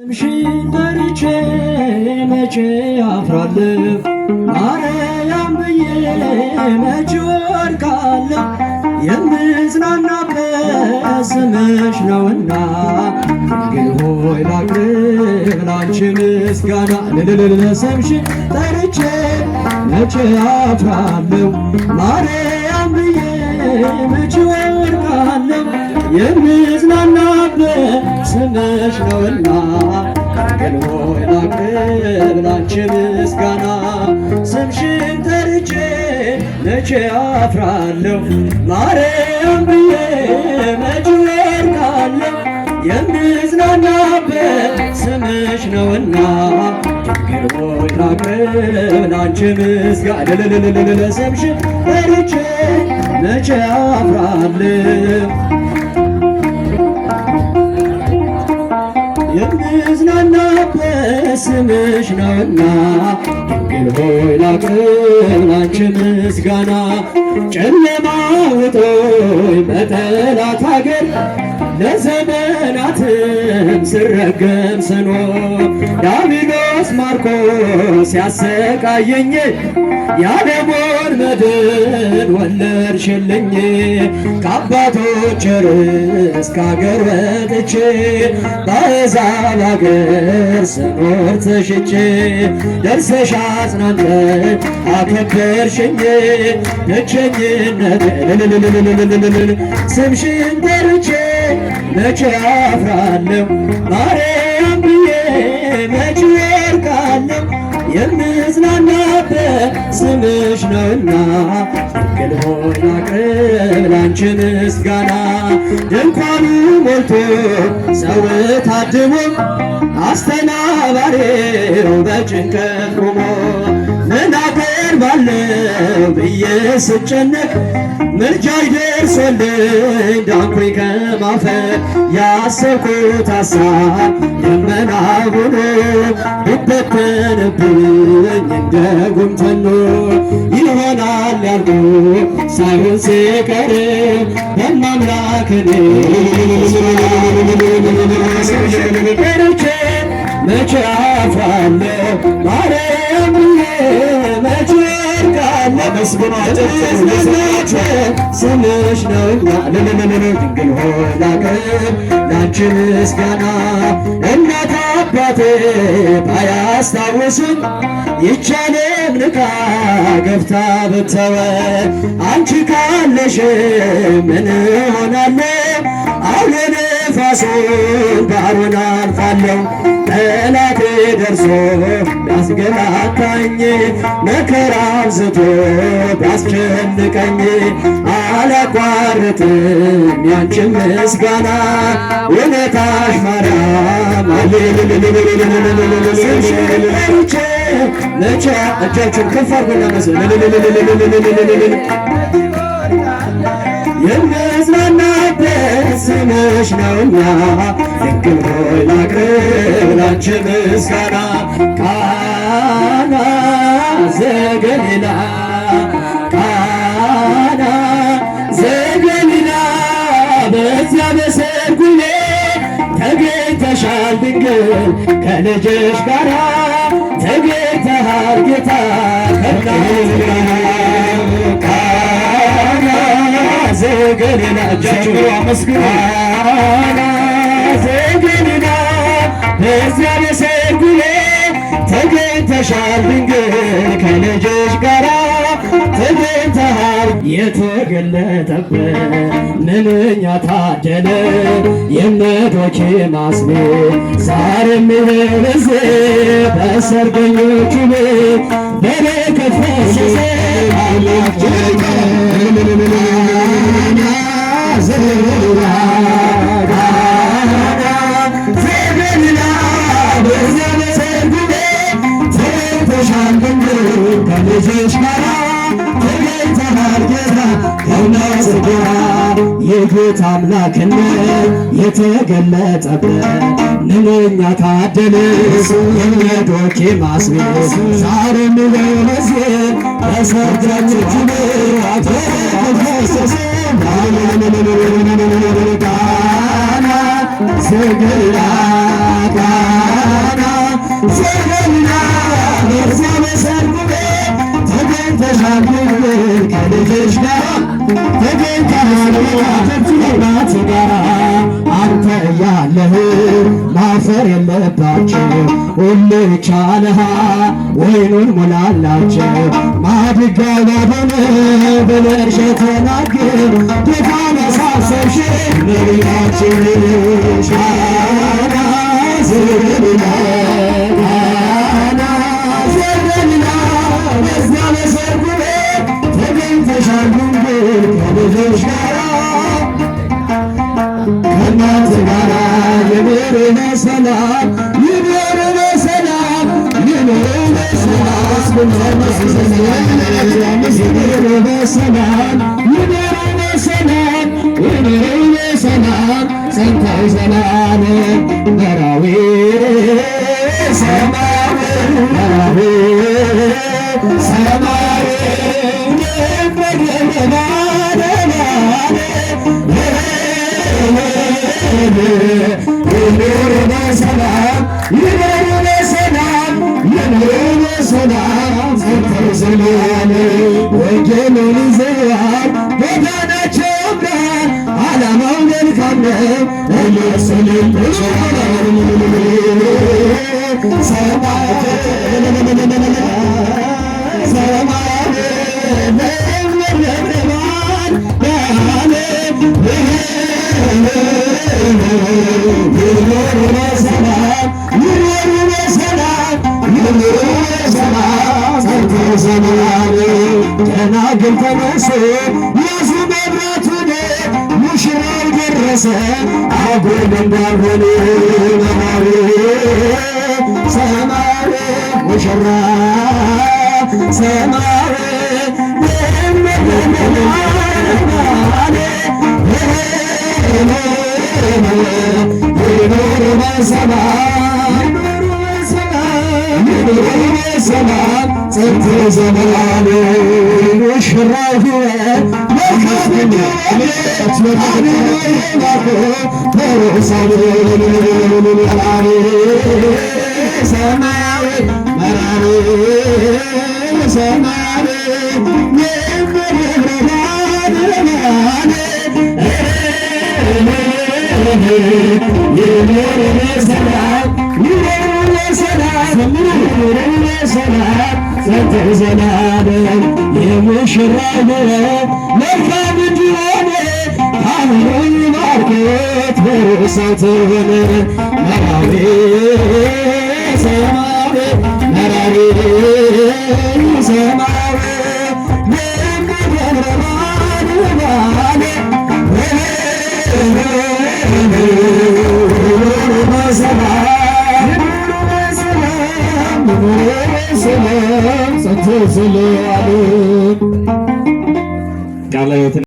ስምሽን ጠርቼ መቼ አፍራለሁ ማርያም ብዬ መቼ ወድቃለሁ የምጽናናበት ስምሽ ነውና ድንግል ሆይ ላቅርብ ላንቺ ምስጋና ስምሽን ጠርቼ መቼ አፍራለሁ ማርያም ብዬ መቼ ወድቃለሁ የምጽናናበት ስምሽ ነውና ድንግል ሆይ ላቅርብ ላንቺ ምስጋና ስምሽን ጠርቼ መቼ አፍራለሁ ማርያም ብዬ መቼ ወድቃለሁ የምጽናናበት ስምሽ ነውና ድንግል ሆይ ላቅርብ ላንቺ ምስጋና ስምሽን ጠርቼ መቼ አፍራለሁ የምጽናናበት ስምሽ ነውና ድንግል ሆይ ላቅርብ ላንቺ ምስጋና ጨለማ ውጦኝ በጠላት አገር ለዘመናትም ስረገም ስኖር ዲያብሎስ ማርኮ ሲያሰቃየኝ የዓለሙን መድን ወለድሽልኝ ከአባቶች ርስት ከአገር ወጥቼ በአሕዛብ አገር ስኖር ተሽጬ ደርሰሽ አጽናንተሽ አከበርሽኝ ብቸኝነት ስምሽን ጠርቼ መቼ አፍራለሁ ማርያም ብዬ መቼ ወድቃለሁ የምጽናናበት ስምሽ ነውና ድንግል ሆይ ላቅርብ ላንቺ ምስጋና ድንኳኑ ሞልቶ ሰው ታድሞ አስተናባሪው በጭንቀት ቆሞ ምን አቀርባለሁ ብዬ ስጨነቅ ምልጃሽ ደርሶልኝ ዳንኩኝ ከማፈር ያሰብኩት ሐሳብ ደመና ሆኖ ቢበተንብኝ እንደ ጉም ተኖ ይሆናል ያልኩት ሳይሆን ሲቀር በማምላክ እኔ ጠርቼ መቼ አፍራለሁ ማርያም ብዬ መቼ ወድቃለሁ ስምሽ ነውና ድንግል ሆይ ላቅርብ ላንቺ ምስጋና እናት አባቴ ባያስታውሱኝ ይህች ዓለም ንቃ ገፍታ ብትተወኝ አንቺ ካለሽ ምን እሆናለሁ አውሎ ነፋሱን ባህሩን አልፋለሁ ጠላቴ ደርሶ ቢያስገላታኝ መከራ አብዝቶ ቢያስጨንቀኝ አላቋርጥም ያንቺን ምስጋና ውለታሽ ማርያም ስምሽን ጠርቼ መቼ እጃችሁን ከፍ አድርጉና የምጽናናበት ስምሽ ነውና ድንግል ሆይ ላቅርብ ላንቺ ምስጋና ቃና ዘገሊላ ቃና ዘገሊላ በዚያ በሰርጉ ተገኝተሻል ድንግል ከልጅሽ ጋራ ተገኝተሃል ጌታ ከእናትህ ጋራ ዘገሊላ እጃችሁ አመስግኑ ዘገሊላ በዚያ በሰርጉ ተገኝተሻል ድንግል ከልጅሽ ጋራ ተገኝተሃል የተገለጠበት ምንኛ ታደለ የእመቤታችን ቤት ዛሬም ይበዝ በሰርገኞቹ ቤት በረከት ፈሰሰ ዘገሊላ ዘገሊላ በዚያ በሰርጉ ቤት ተገኝተሻል ድንግል ከልጅሽ ጋራ ተገኝተሃል ጌታ ከእናትህ ጋራ የጌታ አምላክነት የተገለጠበት ምንኛ ታደልስ የእመቤታችን ቤት ዛሬም ይበዝ በሰርገኞቹ ቤት ፈሰሰ ቃና ዘገሊላ ዘመንና በዛ በሰርጉ ቤት ተገኝተሻል ድንግል ከልጅሽ ጋር ተገኝተሻል ከእናት ጋር አንተ ያለህ ማፈር የለባቸው ሁሉ ቻለሃ ወይኑን ሙላላቸው ማድጋው ባዶነ ብለሽ ተናገር ድካም ያሳሰብሽ ነቢያችን ሻና ዘርብና ዘርብና በዛ በሰርጉ ቤት ተገኝተሻል ድንግል ከልጅሽ ጋር ከእናት ጋራ ይኑር በሰላም ይኑር በሰላም ይኑር በሰላም ይኑር በሰላም ይኑር በሰላም ይኑር በሰላም ጸንተው ዘላለም መራዊ ሰማያዊ መራዊ ሰማያዊ ይኑር በሰላም ይኑር በሰላም ይኑር በሰላም ጸንተው ዘላለም ወንጌልን ይዘዋል ጎዳናቸው ያምራል ዓላማው መልካም ነው እየሰለል ይኑር በሰላም ይኑር በሰላም ይኑር በሰላም ጸንተው ዘላለም ደናግል ተነሱ ያዙ መብራቱን ሙሽራው ደረሰ አጉል እንዳልሆነ መራዊ ሰማያዊ ሙሽራ ሰማያዊ ይኑር በሰላም ይኑር በሰላም ጸንተው ዘላለም ሙሽራው ሕይወት መልካም ሰማያዊ መራዊ ሰማያዊ ይኑር በሰላም ይኑር በሰላም ይኑር በሰላም ጸንተው ዘላለም የሙሽራው ሕይወት መልካም እንዲሆን ካህኑ ይባርክት በርዕሰው ትሆን መራዊ ሰማያዊ መራዊ ሰማያዊ ቃለ ሕይወትን